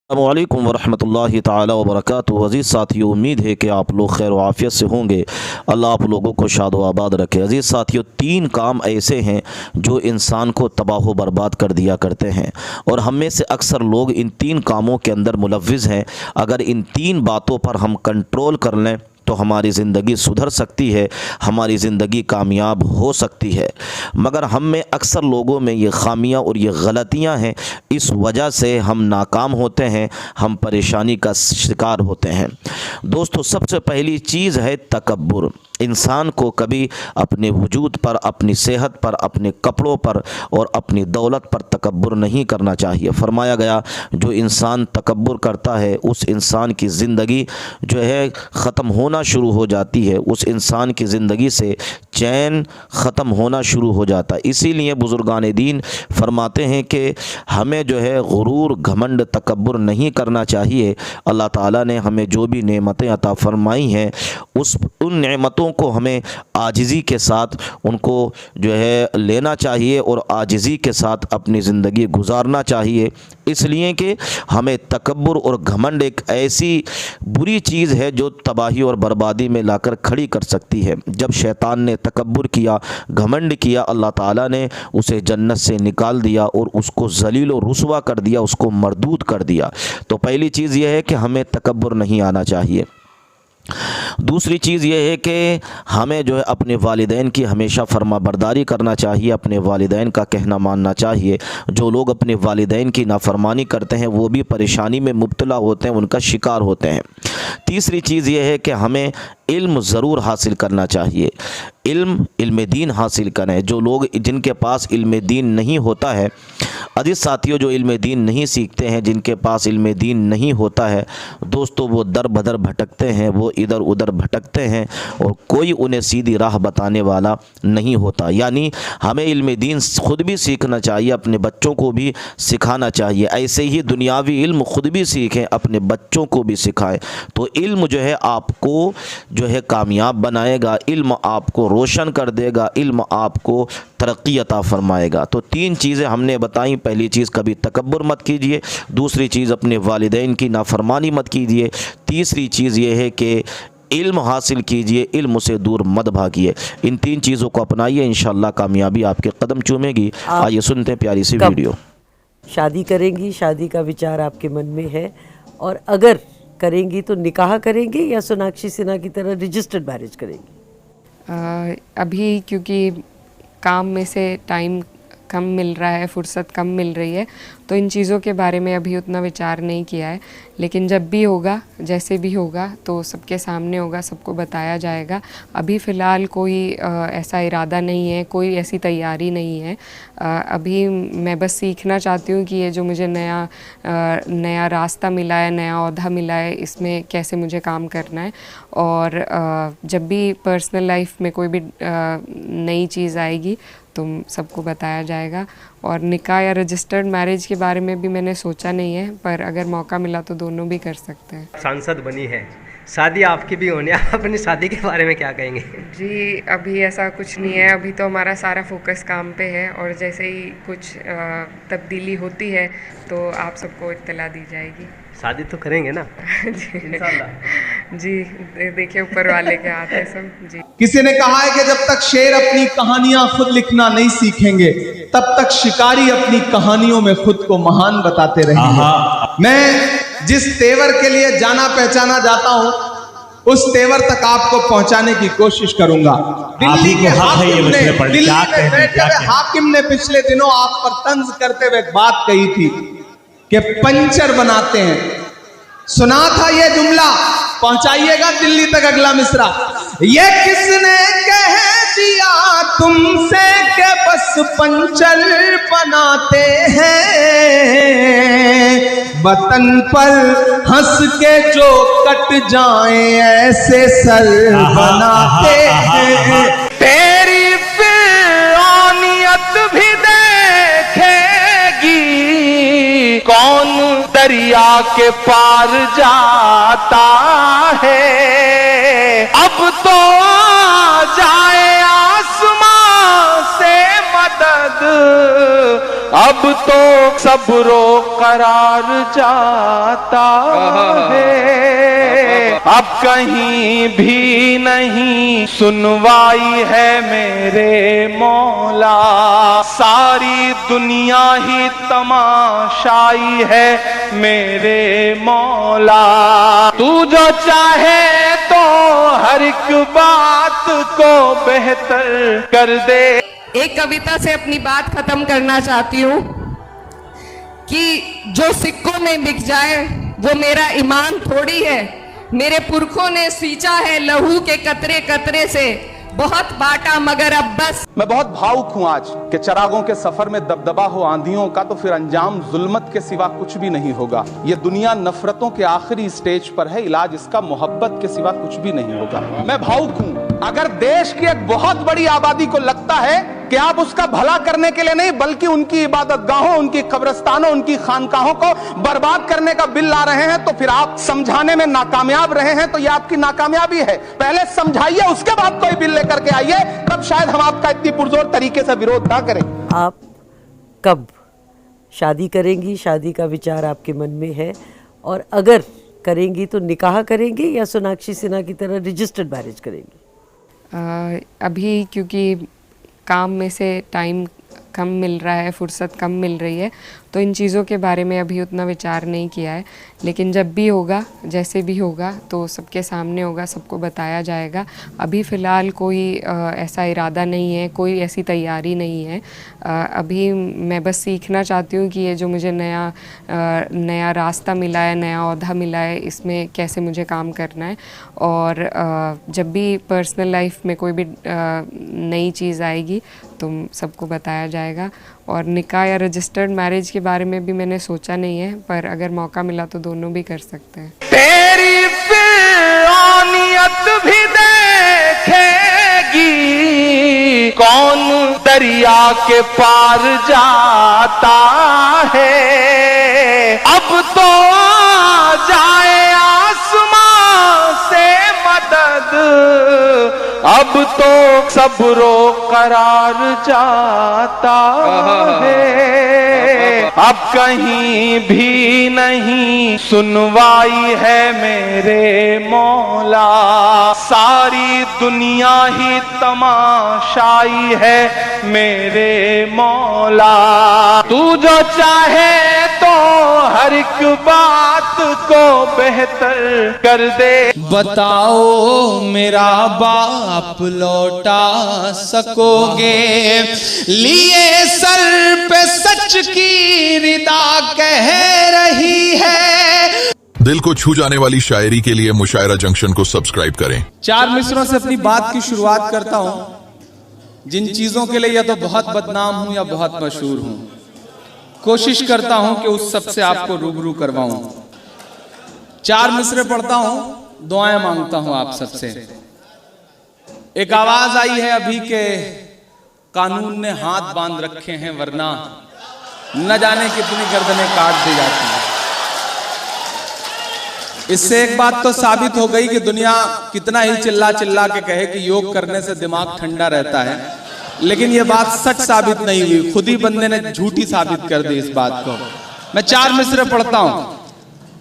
अस्सलामुअलैकुम वरहमतुल्लाहि ताला वबरकातुहू। अज़ीज़ साथियों, उम्मीद है कि आप लोग खैर व आफ़ियत से होंगे। अल्लाह आप लोगों को शाद व आबाद रखे। अज़ीज़ साथियों, 3 काम ऐसे हैं जो इंसान को तबाह व बर्बाद कर दिया करते हैं और हम में से अक्सर लोग इन 3 कामों के अंदर मुलव्विज़ हैं। अगर इन 3 बातों पर हम कंट्रोल कर लें तो हमारी ज़िंदगी सुधर सकती है, हमारी ज़िंदगी कामयाब हो सकती है। मगर हम में अक्सर लोगों में ये ख़ामियाँ और ये गलतियाँ हैं, इस वजह से हम नाकाम होते हैं, हम परेशानी का शिकार होते हैं। दोस्तों, सबसे पहली चीज़ है तकब्बुर। इंसान को कभी अपने वजूद पर, अपनी सेहत पर, अपने कपड़ों पर और अपनी दौलत पर तकब्बुर नहीं करना चाहिए। फरमाया गया, जो इंसान तकब्बुर करता है उस इंसान की ज़िंदगी जो है ख़त्म होना शुरू हो जाती है, उस इंसान की ज़िंदगी से चैन ख़त्म होना शुरू हो जाता है। इसीलिए बुज़ुर्गान दीन फरमाते हैं कि हमें जो है गुरूर, घमंड, तकब्बुर नहीं करना चाहिए। अल्लाह ताला ने हमें जो भी नेमतें अता फरमाई हैं उन नेमतों को हमें आजिज़ी के साथ उनको जो है लेना चाहिए और आजिज़ी के साथ अपनी ज़िंदगी गुजारना चाहिए। इसलिए कि हमें तकब्बुर और घमंड एक ऐसी बुरी चीज़ है जो तबाही और बर्बादी में लाकर खड़ी कर सकती है। जब शैतान ने तकब्बुर किया, घमंड किया, अल्लाह ताला ने उसे जन्नत से निकाल दिया और उसको ज़लील और रुसवा कर दिया, उसको मरदूद कर दिया। तो पहली चीज़ यह है कि हमें तकब्बुर नहीं आना चाहिए। दूसरी चीज़ ये है कि हमें जो है अपने वालिदैन की हमेशा फरमाबरदारी करना चाहिए, अपने वालिदैन का कहना मानना चाहिए। जो लोग अपने वालिदैन की नाफरमानी करते हैं वो भी परेशानी में मुब्तला होते हैं, उनका शिकार होते हैं। तीसरी चीज़ ये है कि हमें इल्म ज़रूर हासिल करना चाहिए। इल्म दीन हासिल करें। जो लोग जिनके पास इल्म दीन नहीं होता है, अजीज़ साथियों, जो इल्म दीन नहीं सीखते हैं, जिनके पास इल्म दीन नहीं होता है, दोस्तों वो दर बदर भटकते हैं, वो इधर उधर भटकते हैं और कोई उन्हें सीधी राह बताने वाला नहीं होता। यानी हमें इल्म दीन ख़ुद भी सीखना चाहिए, अपने बच्चों को भी सिखाना चाहिए। ऐसे ही दुनियावी इल्म ख़ुद भी सीखें, अपने बच्चों को भी सिखाएं। तो इल्म जो है आपको जो है कामयाब बनाएगा, इल्म आपको रोशन कर देगा, इल्म आपको तरक्की अता फरमाएगा। तो 3 चीज़ें हमने बताई। पहली चीज़, कभी तकब्बुर मत कीजिए। दूसरी चीज़, अपने वालिदैन की नाफरमानी मत कीजिए। तीसरी चीज़ ये है कि इल्म हासिल कीजिए, इल्म से दूर मत भागिए। इन 3 चीज़ों को अपनाइए, इंशाअल्लाह कामयाबी आपके कदम चूमेगी। आइए सुनते हैं प्यारी सी वीडियो। शादी करेंगी, शादी का विचार आपके मन में है, और अगर करेंगी तो निकाह करेंगी या सोनाक्षी सिन्हा की तरह रजिस्टर्ड मैरिज करेंगी? अभी क्योंकि काम में से टाइम कम मिल रहा है, फुर्सत कम मिल रही है, तो इन चीज़ों के बारे में अभी उतना विचार नहीं किया है। लेकिन जब भी होगा, जैसे भी होगा, तो सबके सामने होगा, सबको बताया जाएगा। अभी फ़िलहाल कोई ऐसा इरादा नहीं है, कोई ऐसी तैयारी नहीं है। अभी मैं बस सीखना चाहती हूँ कि ये जो मुझे नया रास्ता मिला है, नया ओहदा मिला है, इसमें कैसे मुझे काम करना है। और जब भी पर्सनल लाइफ में कोई भी नई चीज़ आएगी तो सबको बताया जाएगा। और निकाह या रजिस्टर्ड मैरिज के बारे में भी मैंने सोचा नहीं है, पर अगर मौका मिला तो दोनों भी कर सकते हैं। सांसद बनी है, शादी आपकी भी होनी है, आप अपनी शादी के बारे में क्या कहेंगे? जी, अभी ऐसा कुछ नहीं है। अभी तो हमारा सारा फोकस काम पे है, और जैसे ही कुछ तब्दीली होती है तो आप सबको इत्तला दी जाएगी। शादी तो करेंगे ना? जी इंशाल्लाह। जी, देखिए ऊपर वाले के हाथ है सब। जी, किसी ने कहा है कि जब तक शेर अपनी कहानियां खुद लिखना नहीं सीखेंगे तब तक शिकारी अपनी कहानियों में खुद को महान बताते रहेंगे। मैं जिस तेवर के लिए जाना पहचाना जाता हूं उस तेवर तक आपको पहुंचाने की कोशिश करूंगा। दिल्ली के हाकिम ने पिछले दिनों आप पर तंज करते हुए एक बात कही थी कि पंचर बनाते हैं। सुना था ये जुमला, पहुंचाइएगा दिल्ली तक अगला मिसरा। ये किसने कह दिया तुमसे कि बस पंचर बनाते हैं, वतन पर हंस के जो कट जाए ऐसे सर बनाते हैं। तेरी फिरौनियत भी देखेगी, कौन दरिया के पार जाता है। अब तो जाए आसमां से मत मदद, अब तो सब्रो करार जाता है। अब कहीं भी नहीं सुनवाई है मेरे मौला, सारी दुनिया ही तमाशाई है मेरे मौला। तू जो चाहे तो हर एक बात को बेहतर कर दे। एक कविता से अपनी बात खत्म करना चाहती हूँ कि जो सिक्कों में बिक जाए वो मेरा ईमान थोड़ी है। मेरे पुरखों ने सींचा है लहू के कतरे कतरे से, बहुत बांटा मगर अब बस। मैं बहुत भावुक हूं आज कि चिरागों के सफर में दबदबा हो आंधियों का, तो फिर अंजाम जुल्मत के सिवा कुछ भी नहीं होगा। ये दुनिया नफरतों के आखिरी स्टेज पर है, इलाज इसका मोहब्बत के सिवा कुछ भी नहीं होगा। मैं भावुक हूं। अगर देश की एक बहुत बड़ी आबादी को लगता है कि आप उसका भला करने के लिए नहीं बल्कि उनकी इबादतगाहों, उनकी कब्रिस्तानों, उनकी खानकाहों को बर्बाद करने का बिल ला रहे हैं, तो फिर आप समझाने में नाकामयाब रहे हैं, तो यह आपकी नाकामयाबी है। पहले समझाइए, उसके बाद कोई बिल लेकर के आइए, तब शायद हम आपका इतनी पुरजोर तरीके से विरोध ना करें। आप कब शादी करेंगी? शादी का विचार आपके मन में है, और अगर करेंगी तो निकाह करेंगी या सोनाक्षी सिन्हा की तरह रजिस्टर्ड मैरिज करेंगी? अभी क्योंकि काम में से टाइम कम मिल रहा है, फुर्सत कम मिल रही है, तो इन चीज़ों के बारे में अभी उतना विचार नहीं किया है। लेकिन जब भी होगा, जैसे भी होगा, तो सबके सामने होगा, सबको बताया जाएगा। अभी फ़िलहाल कोई ऐसा इरादा नहीं है, कोई ऐसी तैयारी नहीं है। अभी मैं बस सीखना चाहती हूँ कि ये जो मुझे नया रास्ता मिला है, नया ओहदा मिला है, इसमें कैसे मुझे काम करना है। और जब भी पर्सनल लाइफ में कोई भी नई चीज़ आएगी तो सबको बताया जाएगा। और निकाह या रजिस्टर्ड मैरिज के बारे में भी मैंने सोचा नहीं है, पर अगर मौका मिला तो दोनों भी कर सकते हैं। तेरी फिरौनियत भी देखेगी, कौन दरिया के पार जाता है। अब तो आ जाए आसमां से मदद, अब तो सब्रो करार जाता है। अब कहीं भी नहीं सुनवाई है मेरे मौला, सारी दुनिया ही तमाशाई है मेरे मौला। तू जो चाहे तो हर एक बात को बेहतर कर दे। बताओ मेरा बाप लौटा सकोगे, लिए सर पे सच की रिदा कह रही है। दिल को छू जाने वाली शायरी के लिए मुशायरा जंक्शन को सब्सक्राइब करें। 4 मिसरों से अपनी बात की शुरुआत करता हूं, जिन चीजों के लिए या तो बहुत बदनाम हूं या बहुत मशहूर हूं। कोशिश करता हूं कि उस सब से आपको रूबरू करवाऊं। 4 मिसरे पढ़ता हूं, दुआएं मांगता हूं आप सबसे। एक आवाज आई है अभी के कानून ने हाथ बांध रखे हैं, वरना न जाने कितनी गर्दनें काट दी जाती हैं। इससे एक बात तो साबित हो गई कि दुनिया कितना ही चिल्ला चिल्ला के कहे कि योग करने से दिमाग ठंडा रहता है, लेकिन यह बात सच साबित नहीं हुई। खुद ही बंदे ने झूठी साबित कर दी इस बात को। मैं 4 मिसरे पढ़ता हूं।